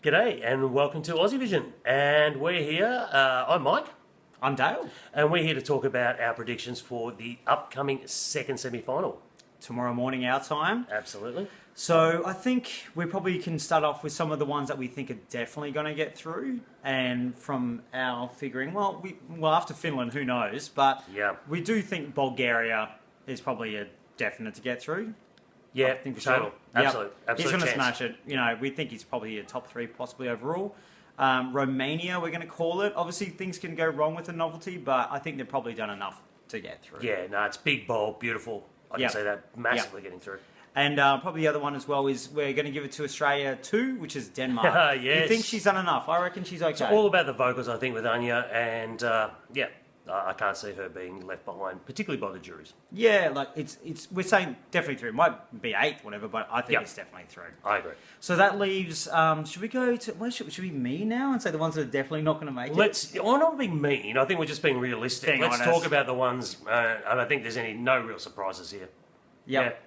G'day and welcome to Aussievision. And we're here, I'm Mike. I'm Dale. And we're here to talk about our predictions for the upcoming second semi-final. Tomorrow morning our time. Absolutely. So I think we probably can start off with some of the ones that we think are definitely going to get through. And from our figuring, well, after Finland, who knows? But Yeah. we do think Bulgaria is probably a definite to get through. Yeah, I think for total. sure. Absolute He's going to chance. smash it. You know, we think he's probably a top three possibly overall. Romania, we're going to call it. Obviously, things can go wrong with the novelty, but I think they've probably done enough to get through. Yeah, no, it's big, bold, beautiful. I can say that. Massively getting through. And probably the other one as well is we're going to give it to Australia too, which is Denmark. Yes. You think she's done enough? I reckon she's okay. It's all about the vocals, I think, with Anya. And, I can't see her being left behind, particularly by the juries. Yeah, like it's we're saying definitely through. It might be eighth, whatever, but I think it's definitely through. I agree. So that leaves. Should we go to? Should we me now and say the ones that are definitely not going to make it? I'm not being mean. I think we're just being realistic. Being Let's honest. talk about the ones. I don't think there's no real surprises here. Yep.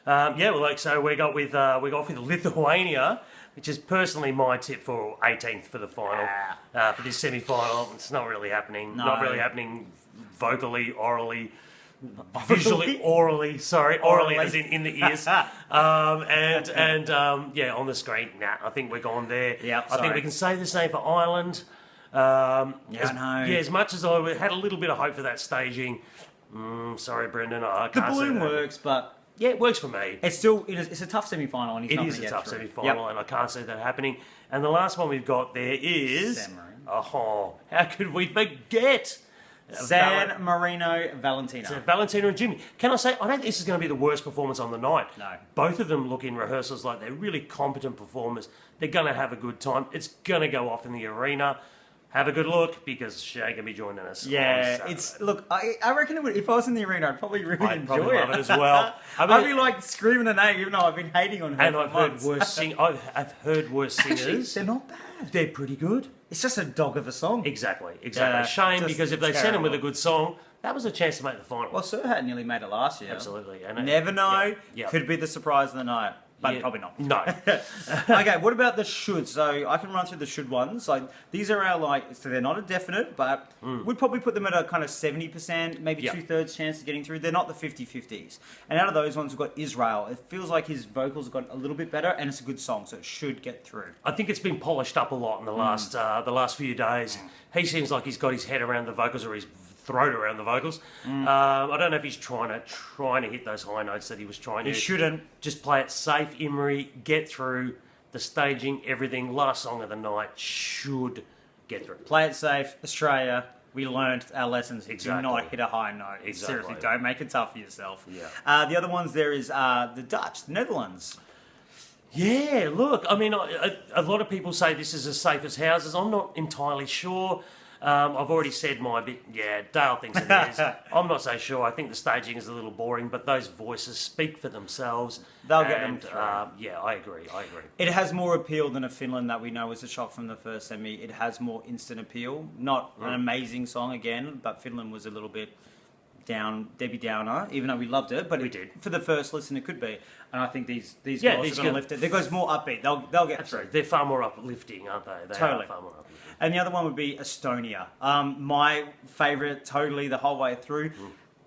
So we got with Lithuania, which is personally my tip for 18th for the final, for this semi-final. It's not really happening. No. Not really happening vocally, orally, visually, orally. Sorry, orally as in the ears. On the screen. Nah, I think we're going there. Yep, I think sorry. we can say the same for Ireland. I know. Yeah, as much as I had a little bit of hope for that staging. Sorry, Brendan, I The can't say balloon that. works, but Yeah, it works for me. it's still it's a tough semi-final, and he's It not is going a to get tough through. semi-final, Yep. and I can't see that happening. And the last one we've got there is... San Marino. Oh, how could we forget? San Marino, Valentina. Valentina and Jimmy. Can I say, I don't think this is going to be the worst performance on the night. No. Both of them look in rehearsals like they're really competent performers. They're going to have a good time. It's going to go off in the arena. Have a good look, because Shay can be joining us. Yeah, on it's Saturday. look. I reckon it would. If I was in the arena, I'd probably really I'd enjoy probably it. love it as well. I'd be like screaming her name, even though I've been hating on her. And for I've heard months. worse I've heard worse singers. Actually, they're not bad. They're pretty good. It's just a dog of a song. Exactly. Yeah, Shame, just because if they sent him with a terrible. good song, that was a chance to make the final. Well, Serhat nearly made it last year. Absolutely. And Never know. Yeah. Could be the surprise of the night, but Yeah. probably not. No. Okay, what about the should? So I can run through the should ones. Like these are our so they're not a definite, but we'd probably put them at a kind of 70%, maybe Yeah. 2/3 chance of getting through. They're not the 50-50s. And out of those ones, we've got Israel. It feels like his vocals have got a little bit better, and it's a good song, so it should get through. I think it's been polished up a lot in the last few days. He seems like he's got his head around the vocals, or his throat around the vocals. I don't know if he's trying to hit those high notes that he was trying He to. shouldn't. Just play it safe, Imri. Get through the staging, everything. Last song of the night should get through. Play it safe, Australia. We learned our lessons. Exactly. Do not hit a high note. Exactly. Seriously, don't make it tough for yourself. Yeah. The other ones there is the Dutch, the Netherlands. Yeah, look, I mean, a lot of people say this is as safe as houses. I'm not entirely sure. I've already said my bit. Yeah, Dale thinks it is. I'm not so sure. I think the staging is a little boring, but those voices speak for themselves. They'll get them through. Yeah, I agree. It has more appeal than a Finland that we know was a shock from the first semi. It has more instant appeal. Not an amazing song again, but Finland was a little bit down, Debbie Downer, even though we loved it. But We did. For the first listen, it could be. And I think these girls Yeah, are these going to girls- lift it. They goes more upbeat. They'll get through. They're far more uplifting, aren't they? They Totally. are far more uplifting. And the other one would be Estonia. My favourite, totally the whole way through.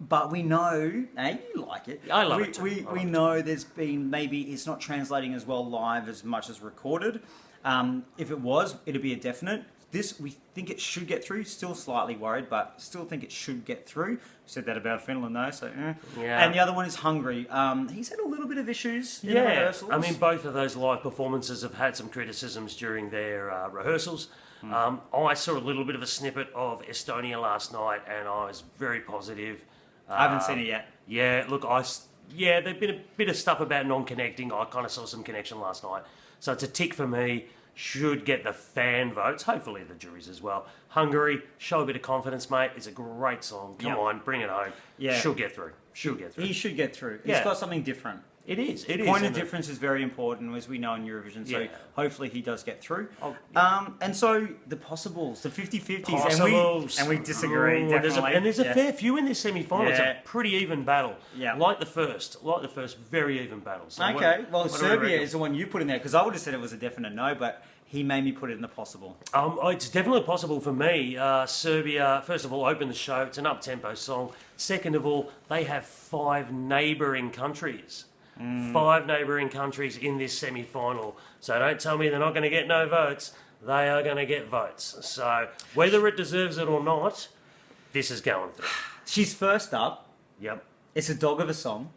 But we know, and you like it. I love it too. We know there's been maybe it's not translating as well live as much as recorded. If it was, it'd be a definite. This we think it should get through. Still slightly worried, but still think it should get through. Said that about Finland though, so Yeah. And the other one is Hungary. He's had a little bit of issues in the rehearsals. I mean, both of those live performances have had some criticisms during their rehearsals. I saw a little bit of a snippet of Estonia last night, and I was very positive. I haven't seen it yet. Yeah, look, there'd been a bit of stuff about non-connecting. I kind of saw some connection last night, so it's a tick for me. Should get the fan votes, hopefully the juries as well. Hungary, show a bit of confidence, mate. It's a great song. Come Yep. on, bring it home. Yeah. She'll get through. He should get through. He's Yeah. got something different. It is. It is. Point of isn't it? difference is very important, as we know in Eurovision. So Yeah. hopefully he does get through. Oh, And so the possibles, the 50-50s, Possibles. and we disagree. Ooh, Definitely. there's a fair few in this semi-final. It's Yeah. a pretty even battle. Yeah. Like the first, very even battle. So Okay, well, what do we Serbia reckon? is the one you put in there, because I would have said it was a definite no, but he made me put it in the possible. It's definitely possible for me. Serbia, first of all, opened the show. It's an up-tempo song. Second of all, they have 5 neighbouring countries. 5 neighbouring countries in this semi-final. So don't tell me they're not going to get no votes. They are going to get votes. So whether it deserves it or not, this is going through. She's first up. Yep. It's a dog of a song.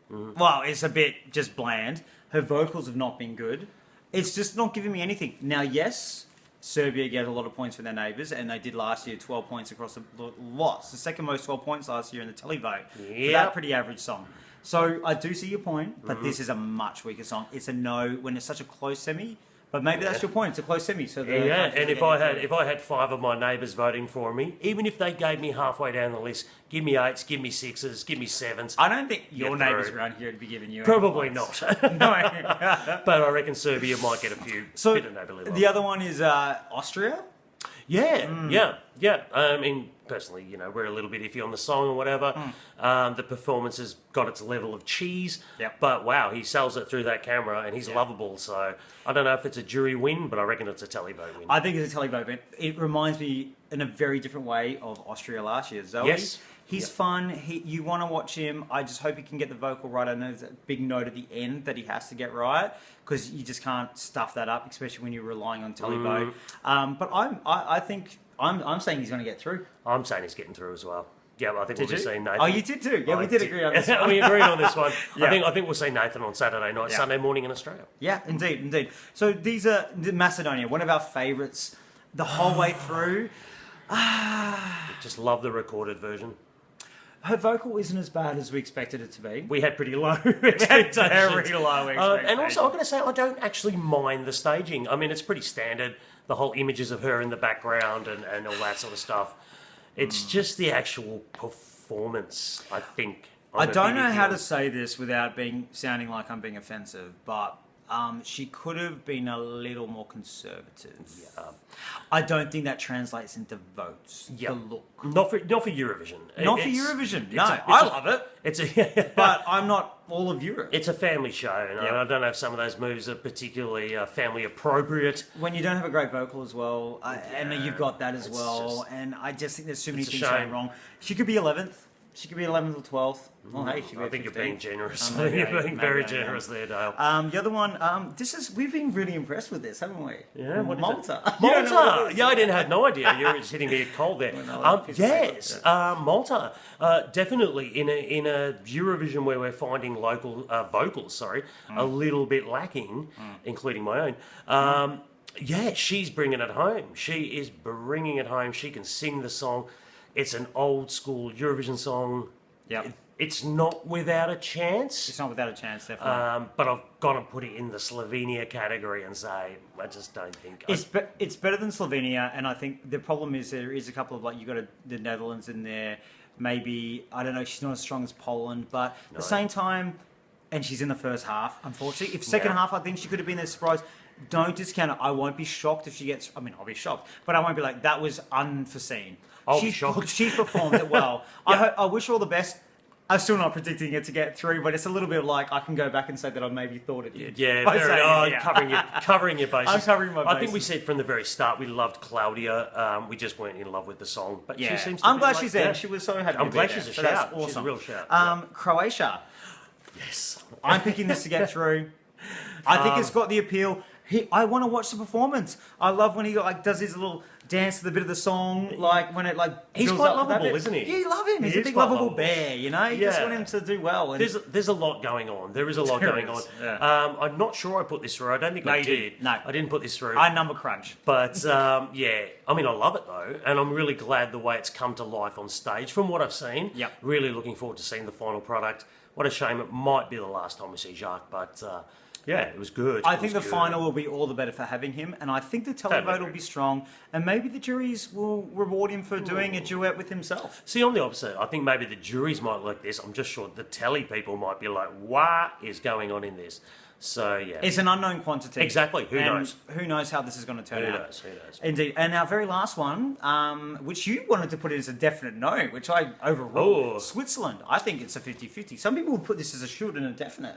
Well, it's a bit just bland. Her vocals have not been good. It's just not giving me anything. Now, yes, Serbia get a lot of points from their neighbours, and they did last year 12 points across the lots. The second most 12 points last year in the televote. For Yep. that pretty average song. So I do see your point, but this is a much weaker song. It's a no when it's such a close semi. But maybe that's your point. It's a close semi. So the Yeah, countries and are getting if I had 5 of my neighbours voting for me, even if they gave me halfway down the list, give me 8s, give me 6s, give me 7s. I don't think your Get neighbours through. around here would be giving you any Probably points. not. No. But I reckon Serbia might get a few So bit of neighbourly love. the other one is Austria. Yeah. I mean, personally, we're a little bit iffy on the song or whatever. The performance has got its level of cheese. Yep. But wow, he sells it through that camera and he's lovable. So I don't know if it's a jury win, but I reckon it's a televote win. I think it's a televote, but it reminds me in a very different way of Austria last year. Zoe, Yes. he's fun. You want to watch him. I just hope he can get the vocal right. I know there's a big note at the end that he has to get right, because you just can't stuff that up, especially when you're relying on televote. But I think I'm saying he's going to get through. I'm saying he's getting through as well. Yeah, I think Did we'll be you? seeing Nathan. Oh, you did too. Yeah, we did agree on this one. We agreed on this one. Yeah. I think we'll see Nathan on Saturday night, Yeah. Sunday morning in Australia. Yeah, indeed. So these are Macedonia, one of our favourites the whole way through. Just love the recorded version. Her vocal isn't as bad as we expected it to be. We had pretty low expectations. Very low expectations. And also, I've got to say, I don't actually mind the staging. I mean, it's pretty standard. The whole images of her in the background and all that sort of stuff. It's just the actual performance, I think. I don't know how to say this without sounding like I'm being offensive, but she could have been a little more conservative. Yeah. I don't think that translates into votes. Yep. The look. Not for Eurovision. Not for Eurovision. No, I love it. It's a But I'm not all of Europe. it's a family show, and Yep. I don't know if some of those moves are particularly family appropriate. When you don't have a great vocal as well, and you've got that as It's well, and I just think there's too many it's a things going shame. wrong. She could be 11th. She could be 11th or 12th. Well, hey, she could be I think you're 15th. being generous. Maybe You're I- being maybe very I am. generous there, Dale. The other one, we've been really impressed with this, haven't we? Yeah, what is Malta. it? You don't know what Malta. it is. Yeah, I didn't have no idea. You're just hitting me a cold there. Yes, Malta. Definitely in a Eurovision where we're finding local vocals, a little bit lacking, including my own. Yeah, she's bringing it home. She is bringing it home. She can sing the song. It's an old school Eurovision song. Yep. It's not without a chance. It's not without a chance, definitely. But I've got to put it in the Slovenia category and say I just don't think It's better than Slovenia, and I think the problem is there is a couple of you got the Netherlands in there. Maybe I don't know. She's not as strong as Poland, but at the same time, and she's in the first half. Unfortunately, if second half, I think she could have been a surprise. Don't discount it. I won't be shocked if she gets. I mean, I'll be shocked, but I won't be like that was unforeseen. I'll be shocked. She's performed it well. I wish her all the best. I'm still not predicting it to get through, but it's a little bit like I can go back and say that I maybe thought it did. Yeah, By very, saying it, covering your bases. I'm covering my I think we bases. said from the very start we loved Claudia. We just weren't in love with the song, but Yeah, she seems to I'm be glad like- she's there. yeah. She was so happy. I'm to be glad there. she's a So that's shout. She's a awesome. real shout. Croatia. Yes. I'm picking this to get through. I think it's got the appeal. I want to watch the performance. I love when he does his little dance to the bit of the song, when it He's builds quite up to that lovable, bit. isn't he? Yeah, you love him. He's He a is big quite lovable lovable. bear. You just Yeah. want him to do well. And There's a lot going on. There is a lot There going is, on. yeah. I'm not sure I put this through. I don't think No, I you did. didn't. No. I didn't put this through. I number crunch. But yeah, I mean, I love it though, and I'm really glad the way it's come to life on stage from what I've seen. Yep. Really looking forward to seeing the final product. What a shame it might be the last time we see Jacques, but Yeah, it was good. I think the final will be all the better for having him, and I think the televote will be strong, and maybe the juries will reward him for doing a duet with himself. See, I'm the opposite. I think maybe the juries might like this. I'm just sure the telly people might be like, what is going on in this? So, yeah. It's an unknown quantity. Exactly. Who knows? Who knows how this is going to turn out. Who knows? Indeed. And our very last one, which you wanted to put it as a definite no, which I overruled. Oh. Switzerland. I think it's a 50-50. Some people would put this as a should and a definite.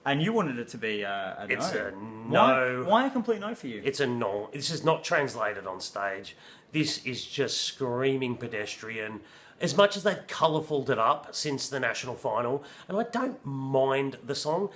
And you wanted it to be a no. It's a no. Why a complete no for you? It's a no. This is not translated on stage. This is just screaming pedestrian. As much as they've colourfuled it up since the national final, and I don't mind the song,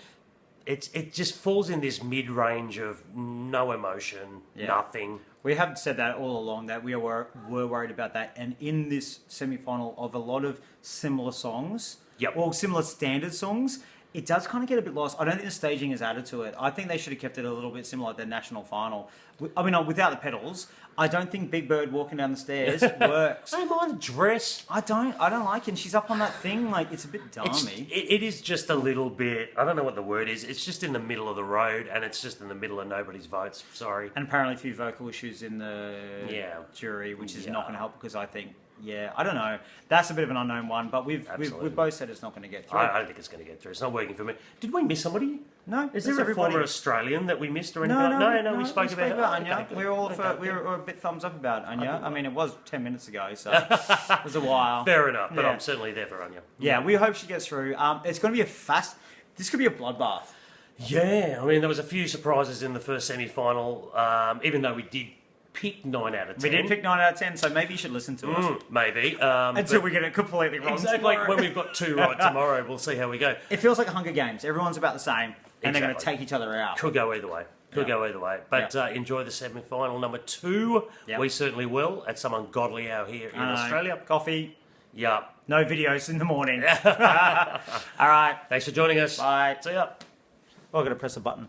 it just falls in this mid-range of no emotion, nothing. We have said that all along, that we were worried about that. And in this semi-final of a lot of similar songs, or similar standard songs, it does kind of get a bit lost. I don't think the staging is added to it. I think they should have kept it a little bit similar to the national final. I mean, without the pedals, I don't think Big Bird walking down the stairs works. I don't mind the dress. I don't like it. And she's up on that thing, like, it's a bit dummy. It is just a little bit, I don't know what the word is. It's just in the middle of the road, and it's just in the middle of nobody's votes. Sorry. And apparently a few vocal issues in the jury, which is not going to help, because I think, I don't know. That's a bit of an unknown one, but we've both said it's not going to get through. I don't think it's going to get through. It's not working for me. Did we miss somebody? No. Is there a former Australian that we missed or anything? No, we spoke about Anya. Okay, we were a bit thumbs up about Anya. I mean, it was 10 minutes ago, so it was a while. Fair enough, but I'm certainly there for Anya. Yeah, we hope she gets through. It's going to be this could be a bloodbath. Yeah, I mean, there was a few surprises in the first semi-final, even though we did pick 9 out of 10. We did pick 9 out of 10, so maybe you should listen to us. Maybe. Until we get it completely wrong. Exactly. When we've got 2 right tomorrow, we'll see how we go. It feels like a Hunger Games. Everyone's about the same, and they're going to take each other out. Could go either way. Go either way. But enjoy the semi-final number 2. We certainly will, at some ungodly hour here in Australia. Coffee. Yep. No videos in the morning. All right. Thanks for joining us. Bye. See ya. Oh, I've got to press a button.